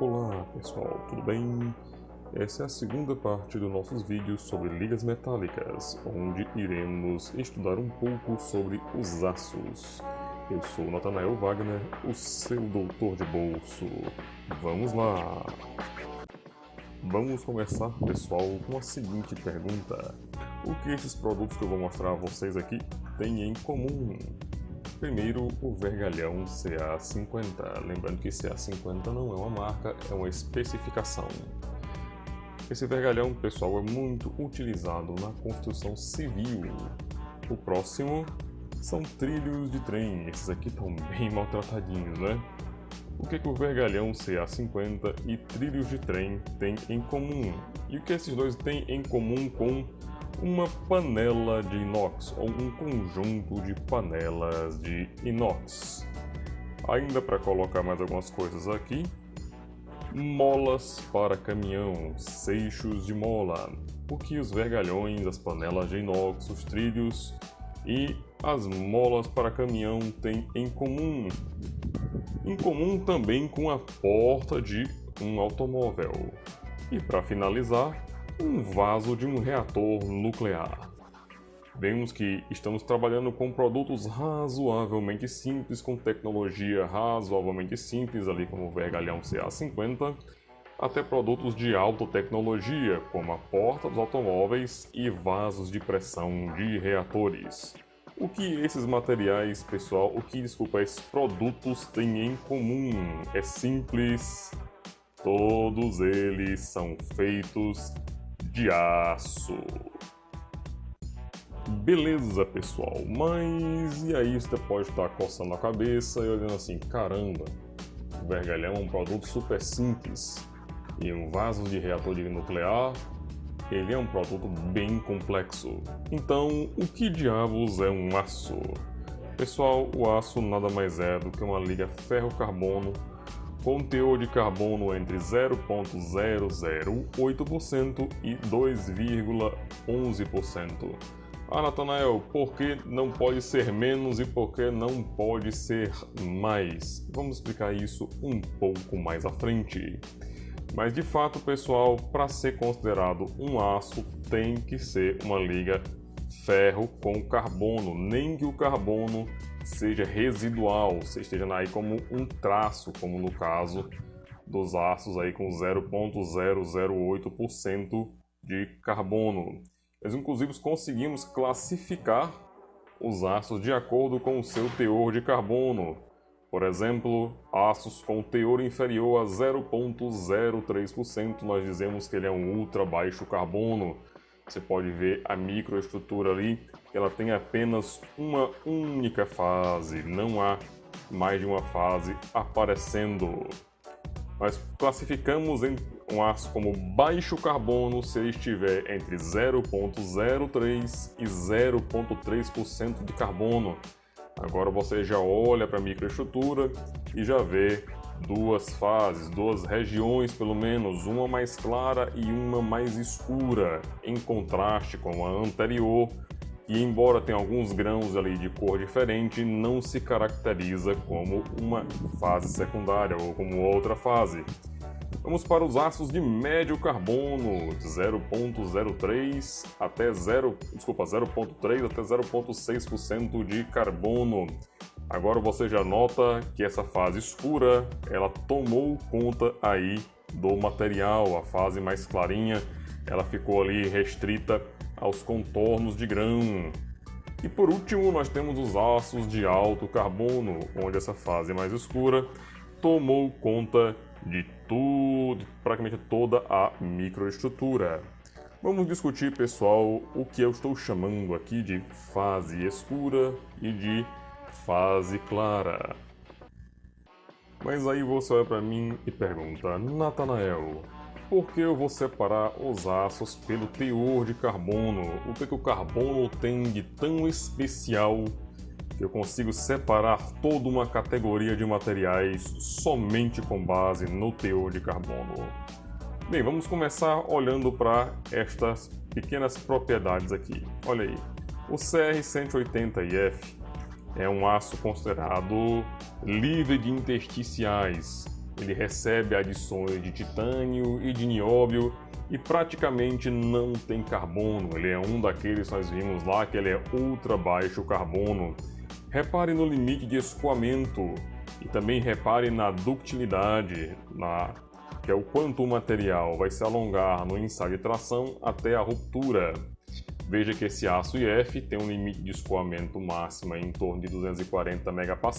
Olá pessoal, tudo bem? Essa é a segunda parte dos nossos vídeos sobre ligas metálicas, onde iremos estudar um pouco sobre os aços. Eu sou Nathanael Wagner, o seu doutor de bolso. Vamos lá! Vamos começar, pessoal, com a seguinte pergunta. O que esses produtos que eu vou mostrar a vocês aqui têm em comum? Primeiro, o vergalhão CA50. Lembrando que CA50 não é uma marca, é uma especificação. Esse vergalhão, pessoal, é muito utilizado na construção civil. O próximo são trilhos de trem. Esses aqui estão bem maltratadinhos, né? O que o vergalhão CA50 e trilhos de trem têm em comum? E o que esses dois têm em comum com uma panela de inox ou um conjunto de panelas de inox? Ainda para colocar mais algumas coisas aqui, molas para caminhão, seixos de mola. O que os vergalhões, as panelas de inox, os trilhos e as molas para caminhão têm em comum? Em comum também com a porta de um automóvel. E para finalizar, um vaso de um reator nuclear. Vemos que estamos trabalhando com produtos razoavelmente simples, com tecnologia razoavelmente simples, ali como o vergalhão CA50, até produtos de alta tecnologia, como a porta dos automóveis e vasos de pressão de reatores. O que esses materiais, pessoal, esses produtos têm em comum? É simples, todos eles são feitos de aço. Beleza, pessoal, mas e aí você pode estar coçando a cabeça e olhando assim, caramba, o vergalhão é um produto super simples e um vaso de reator de nuclear, ele é um produto bem complexo. Então, o que diabos é um aço? Pessoal, o aço nada mais é do que uma liga ferro-carbono com teor de carbono entre 0,008% e 2,11%. Ah, Nathanael, por que não pode ser menos e por que não pode ser mais? Vamos explicar isso um pouco mais à frente. Mas de fato, pessoal, para ser considerado um aço, tem que ser uma liga ferro com carbono, nem que o carbono seja residual, você esteja aí como um traço, como no caso dos aços aí com 0,008% de carbono. Nós inclusive conseguimos classificar os aços de acordo com o seu teor de carbono. Por exemplo, aços com teor inferior a 0,03%, nós dizemos que ele é um ultra baixo carbono. Você pode ver a microestrutura ali, ela tem apenas uma única fase, não há mais de uma fase aparecendo. Nós classificamos um aço como baixo carbono se ele estiver entre 0,03% e 0,3% de carbono. Agora você já olha para a microestrutura e já vê duas fases, duas regiões pelo menos, uma mais clara e uma mais escura, em contraste com a anterior, e embora tenha alguns grãos ali de cor diferente, não se caracteriza como uma fase secundária ou como outra fase. Vamos para os aços de médio carbono, de 0,03 até 0,3 até 0,6% de carbono. Agora você já nota que essa fase escura, ela tomou conta aí do material. A fase mais clarinha, ela ficou ali restrita aos contornos de grão. E por último, nós temos os aços de alto carbono, onde essa fase mais escura tomou conta de tudo, praticamente toda a microestrutura. Vamos discutir, pessoal, o que eu estou chamando aqui de fase escura e de fase clara. Mas aí você olha para mim e pergunta, Nathanael, por que eu vou separar os aços pelo teor de carbono? O que o carbono tem de tão especial que eu consigo separar toda uma categoria de materiais somente com base no teor de carbono? Bem, vamos começar olhando para estas pequenas propriedades aqui. Olha aí, o CR180IF é um aço considerado livre de intersticiais. ele recebe adições de titânio e de nióbio e praticamente não tem carbono. Ele é um daqueles que nós vimos lá que ele é ultra baixo carbono. Repare no limite de escoamento e também repare na ductilidade, que é o quanto o material vai se alongar no ensaio de tração até a ruptura. Veja que esse aço IF tem um limite de escoamento máximo em torno de 240 MPa,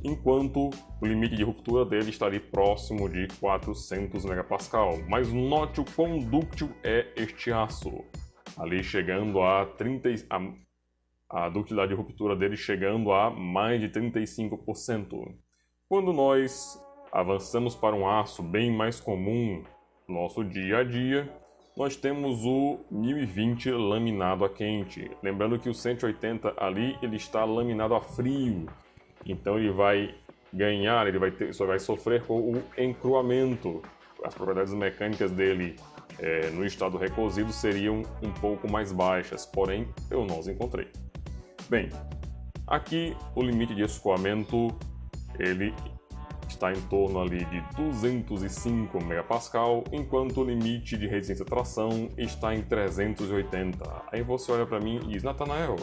enquanto o limite de ruptura dele está ali próximo de 400 MPa. Mas note o quão dúctil é este aço, ali chegando a a ductilidade de ruptura dele chegando a mais de 35%. Quando nós avançamos para um aço bem mais comum no nosso dia a dia, nós temos o 1020 laminado a quente. Lembrando que o 180 ali ele está laminado a frio, então ele vai ganhar, só vai sofrer com o encruamento. As propriedades mecânicas dele no estado recozido seriam um pouco mais baixas, porém eu não os encontrei. Bem, aqui o limite de escoamento ele está em torno ali de 205 MPa, enquanto o limite de resistência à tração está em 380. Aí você olha para mim e diz, Natanael,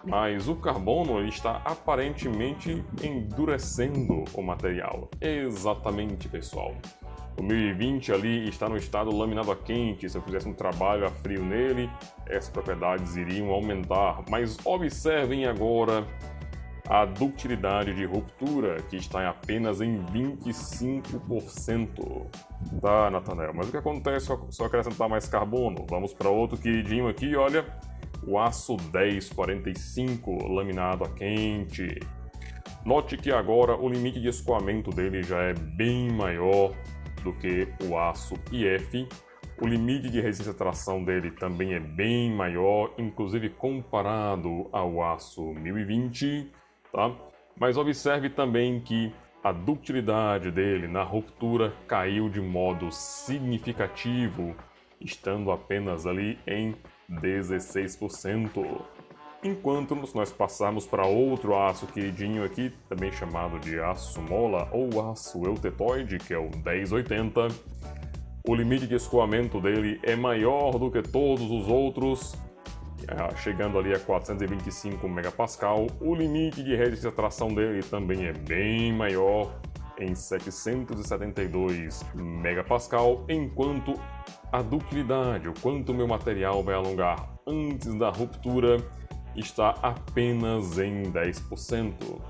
mas o carbono ele está aparentemente endurecendo o material. Exatamente, pessoal. O 1020 ali está no estado laminado a quente. Se eu fizesse um trabalho a frio nele, essas propriedades iriam aumentar. Mas observem agora a ductilidade de ruptura, que está apenas em 25%. Tá, Natanael, mas o que acontece se eu acrescentar mais carbono? Vamos para outro queridinho aqui, olha. O aço 1045 laminado a quente. Note que agora o limite de escoamento dele já é bem maior do que o aço IF. O limite de resistência à tração dele também é bem maior, inclusive comparado ao aço 1020. Tá? Mas observe também que a ductilidade dele na ruptura caiu de modo significativo, estando apenas ali em 16%. Enquanto se nós passarmos para outro aço queridinho aqui, também chamado de aço mola ou aço eutetoide, que é o 1080, o limite de escoamento dele é maior do que todos os outros, chegando ali a 425 MPa. O limite de resistência à tração dele também é bem maior, em 772 MPa, enquanto a ductilidade, o quanto o meu material vai alongar antes da ruptura, está apenas em 10%.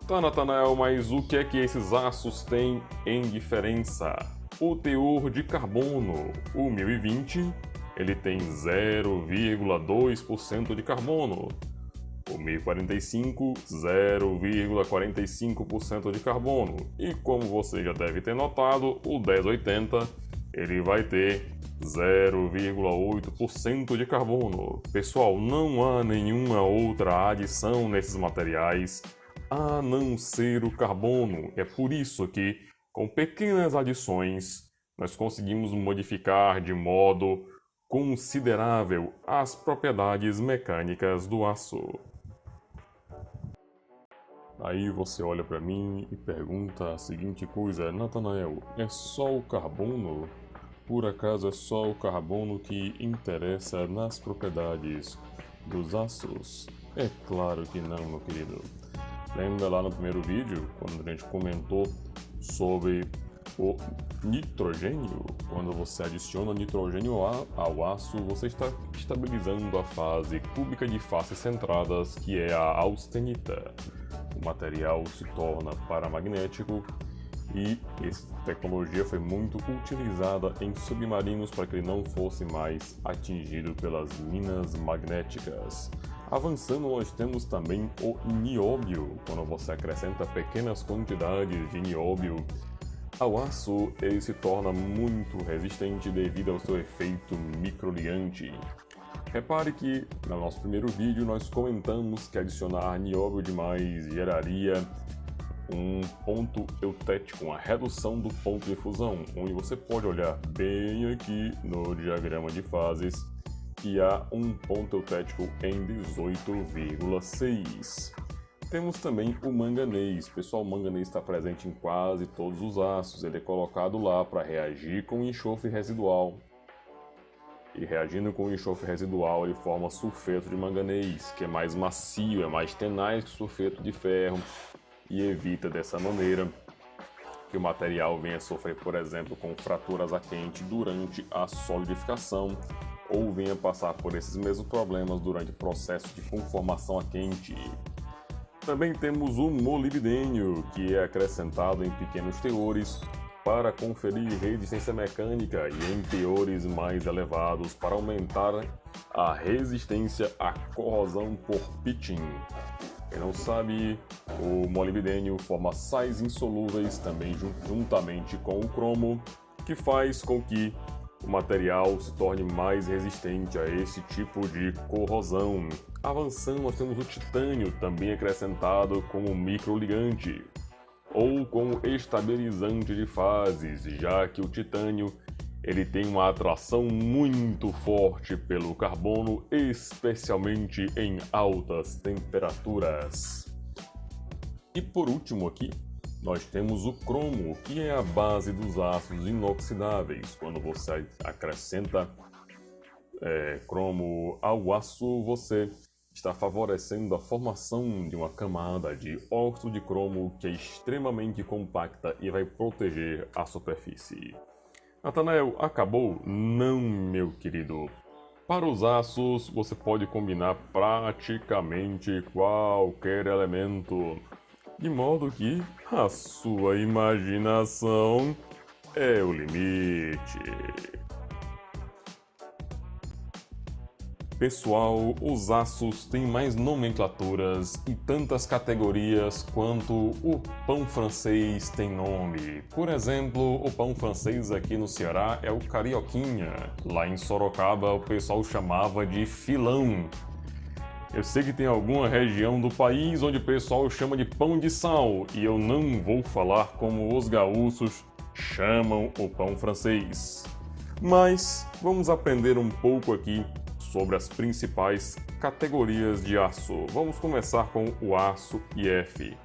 Tá, Natanael, mas o que é que esses aços têm em diferença? O teor de carbono, o 1020, ele tem 0,2% de carbono. O 1045, 0,45% de carbono. E como você já deve ter notado, o 1080, ele vai ter 0,8% de carbono. Pessoal, não há nenhuma outra adição nesses materiais a não ser o carbono. É por isso que, com pequenas adições, nós conseguimos modificar de modo considerável as propriedades mecânicas do aço. Aí você olha para mim e pergunta a seguinte coisa, Natanael, é só o carbono? Por acaso é só o carbono que interessa nas propriedades dos aços? É claro que não, meu querido. Lembra lá no primeiro vídeo, quando a gente comentou sobre o nitrogênio? Quando você adiciona nitrogênio ao aço, você está estabilizando a fase cúbica de faces centradas, que é a austenita. O material se torna paramagnético e essa tecnologia foi muito utilizada em submarinos para que ele não fosse mais atingido pelas minas magnéticas. Avançando, nós temos também o nióbio. Quando você acrescenta pequenas quantidades de nióbio ao aço, ele se torna muito resistente devido ao seu efeito microligante. Repare que no nosso primeiro vídeo nós comentamos que adicionar nióbio demais geraria um ponto eutético, uma redução do ponto de fusão, onde você pode olhar bem aqui no diagrama de fases que há um ponto eutético em 18,6. Temos também o manganês. Pessoal, o manganês está presente em quase todos os aços. Ele é colocado lá para reagir com enxofre residual. E reagindo com o enxofre residual, ele forma sulfeto de manganês, que é mais macio, é mais tenaz que o sulfeto de ferro, e evita dessa maneira que o material venha sofrer, por exemplo, com fraturas a quente durante a solidificação, ou venha passar por esses mesmos problemas durante o processo de conformação a quente. Também temos o molibdênio, que é acrescentado em pequenos teores para conferir resistência mecânica e em teores mais elevados para aumentar a resistência à corrosão por pitching. Quem não sabe, o molibdênio forma sais insolúveis também juntamente com o cromo, que faz com que o material se torne mais resistente a esse tipo de corrosão. Avançando, nós temos o titânio, também acrescentado como microligante ou como estabilizante de fases, já que o titânio ele tem uma atração muito forte pelo carbono, especialmente em altas temperaturas. E por último aqui, nós temos o cromo, que é a base dos aços inoxidáveis. Quando você acrescenta cromo ao aço, você está favorecendo a formação de uma camada de óxido de cromo que é extremamente compacta e vai proteger a superfície. Natanael, acabou? Não, meu querido. Para os aços, você pode combinar praticamente qualquer elemento, de modo que a sua imaginação é o limite. Pessoal, os aços têm mais nomenclaturas e tantas categorias quanto o pão francês tem nome. Por exemplo, o pão francês aqui no Ceará é o carioquinha. Lá em Sorocaba o pessoal chamava de filão. Eu sei que tem alguma região do país onde o pessoal chama de pão de sal, e eu não vou falar como os gaúchos chamam o pão francês. Mas vamos aprender um pouco aqui sobre as principais categorias de aço. Vamos começar com o aço IF.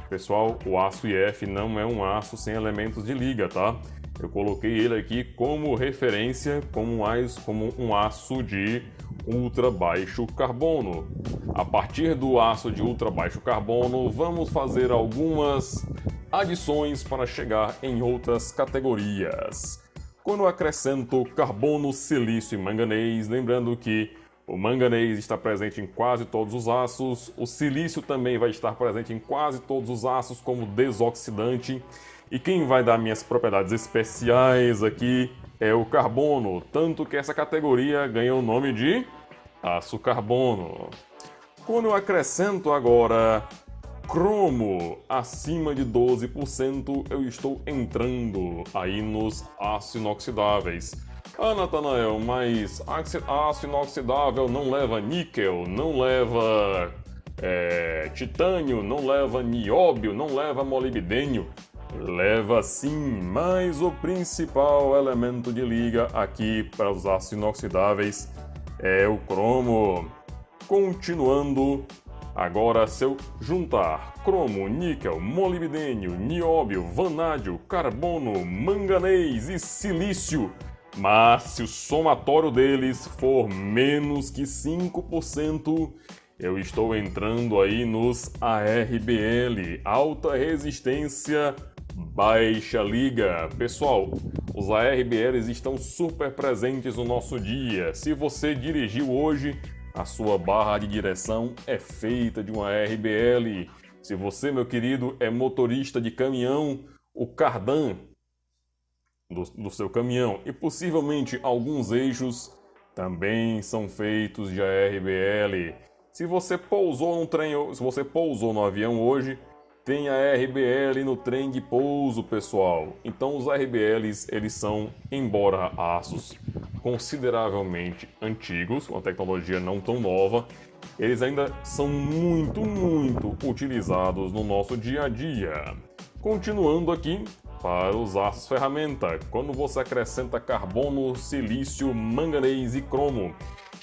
Pessoal, o aço IF não é um aço sem elementos de liga, tá? Eu coloquei ele aqui como referência, como um aço de ultra baixo carbono. A partir do aço de ultra baixo carbono, vamos fazer algumas adições para chegar em outras categorias. Quando eu acrescento carbono, silício e manganês, lembrando que o manganês está presente em quase todos os aços, o silício também vai estar presente em quase todos os aços como desoxidante, e quem vai dar minhas propriedades especiais aqui é o carbono, tanto que essa categoria ganha o nome de aço carbono. Quando eu acrescento agora cromo acima de 12%, eu estou entrando aí nos aços inoxidáveis. Ah, Natanael, mas aço inoxidável não leva níquel, não leva titânio, não leva nióbio, não leva molibdênio. Leva sim, mas o principal elemento de liga aqui para os aços inoxidáveis é o cromo. Continuando, agora se eu juntar cromo, níquel, molibdênio, nióbio, vanádio, carbono, manganês e silício, mas se o somatório deles for menos que 5%, eu estou entrando aí nos ARBL, alta resistência, baixa liga. Pessoal, os ARBLs estão super presentes no nosso dia. Se você dirigiu hoje, a sua barra de direção é feita de uma ARBL. Se você, meu querido, é motorista de caminhão, o cardan do seu caminhão e possivelmente alguns eixos também são feitos de ARBL. Se você pousou no trem, se você pousou no avião hoje, tem a RBL no trem de pouso, pessoal. Então os RBLs, eles são, embora aços consideravelmente antigos, com a tecnologia não tão nova, eles ainda são muito utilizados no nosso dia a dia. Continuando aqui, para os aços ferramenta, quando você acrescenta carbono, silício, manganês e cromo,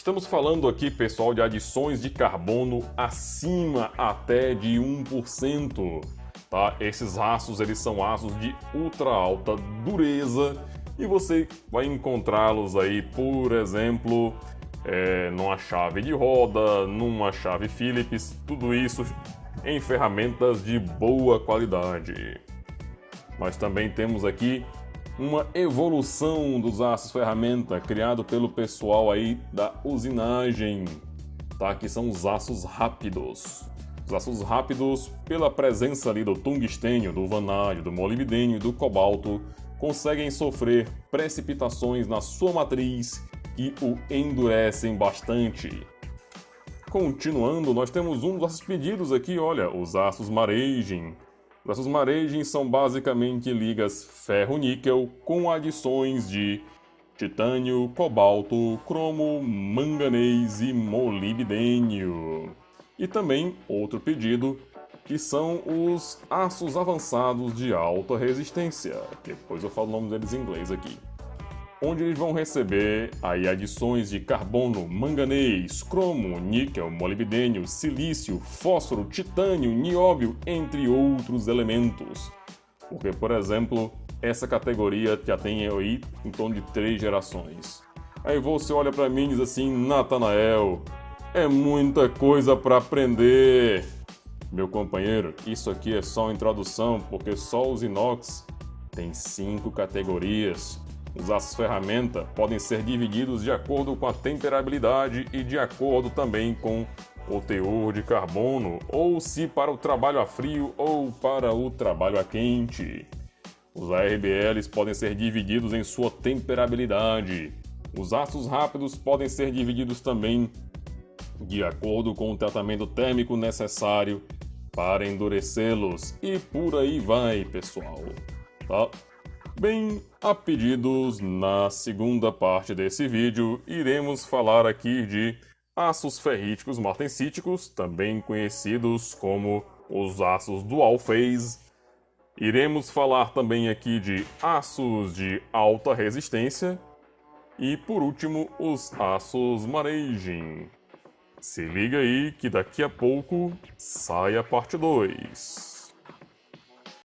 Estamos falando aqui, pessoal, de adições de carbono acima até de 1%. Tá? Esses aços, eles são aços de ultra alta dureza e você vai encontrá-los aí, por exemplo, numa chave de roda, numa chave Phillips, tudo isso em ferramentas de boa qualidade. Mas também temos aqui uma evolução dos aços ferramenta criado pelo pessoal aí da usinagem, tá? Que são os aços rápidos. Os aços rápidos, pela presença ali do tungstênio, do vanádio, do molibdênio e do cobalto, conseguem sofrer precipitações na sua matriz que o endurecem bastante. Continuando, nós temos um dos aços pedidos aqui, olha, os aços Maragem. Os aços Maragem são basicamente ligas ferro-níquel com adições de titânio, cobalto, cromo, manganês e molibdênio. E também outro pedido, que são os aços avançados de alta resistência. Depois eu falo o nome deles em inglês aqui. Onde eles vão receber aí adições de carbono, manganês, cromo, níquel, molibdênio, silício, fósforo, titânio, nióbio, entre outros elementos. Porque, por exemplo, essa categoria já tem aí em torno de 3 gerações. Aí você olha para mim e diz assim, Natanael, é muita coisa para aprender. Meu companheiro, isso aqui é só uma introdução, porque só os inox tem 5 categorias. Os aços ferramenta podem ser divididos de acordo com a temperabilidade e de acordo também com o teor de carbono, ou se para o trabalho a frio ou para o trabalho a quente. Os ARBLs podem ser divididos em sua temperabilidade. Os aços rápidos podem ser divididos também de acordo com o tratamento térmico necessário para endurecê-los. E por aí vai, pessoal. Tá? Bem, a pedidos, na segunda parte desse vídeo, iremos falar aqui de aços ferríticos martensíticos, também conhecidos como os aços dual phase. Iremos falar também aqui de aços de alta resistência e, por último, os aços Maragem. Se liga aí que daqui a pouco sai a parte 2.